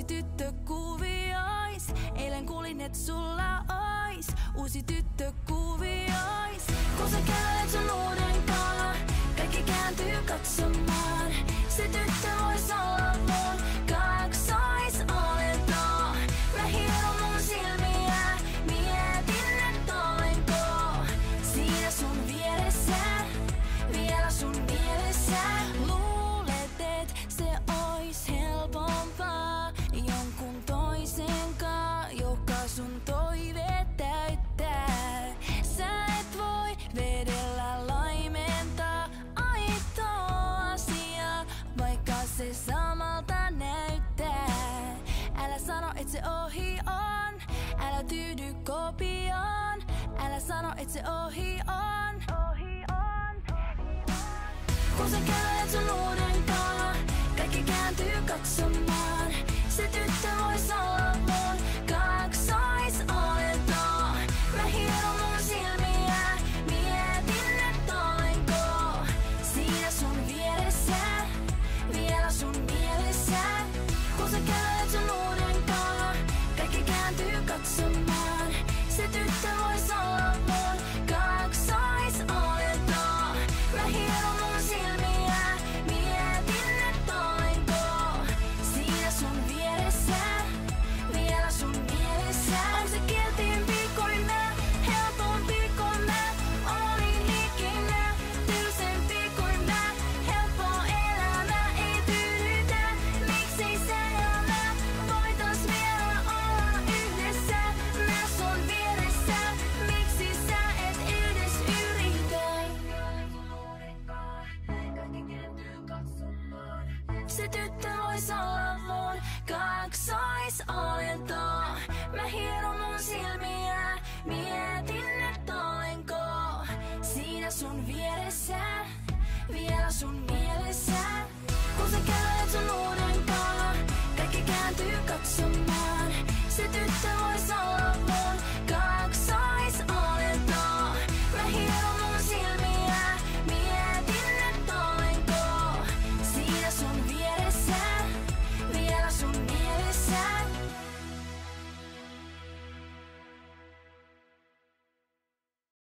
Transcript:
uusi tyttö kuviois. Eilen kuulin, et sulla ois uusi tyttö kuviois. Kun sä kävelet sun uuden kaa, kaikki kääntyy katsomaan. Se tyttö vois olla mun kaksoisolento. Mä hieron mun silmiä, mietin, et olenko siinä sun vieressä, vielä sun mielessä. Luulet, et se ois helpompaa jonkun toisen kaa, joka sun toiveet täyttää. Sä et voi vedellä laimentaa aitoa asiaa, vaikka se samalta näyttää. Älä sano, et se ohi on, älä tyydy kopioon. Älä sano, et se ohi on. Kun sä kävelet sun uuden kaa, kaikki kääntyy katsomaan. Se tyttö vois olla mun kaksoisolento. Mä hieron mun silmiä, mietin, et olenko siinä sun vieressä, vielä sun mielessä. Kun sä kävelet sun uuden kaa, kaikki kääntyy katsomaan. Se tyttö vois olla mun kaksoisolento. Mä hieron mun silmiä, mietin, et olenko siinä sun vieressä, vielä sun mielessä. On se kiltimpi kuin mä, helpompi kuin mä. Olin ikinä tylsempi kuin mä. Helppo elämä ei tyydytä. Miksei sä ja mä voitais vielä olla yhdessä? Mä sun vieressä, miksi sä et edes yritä? Se tyttö vois olla mun kaksoisolento. Mä hieron mun silmiä, mietin, et olenko siinä sun vieressä, vielä sun mielessä.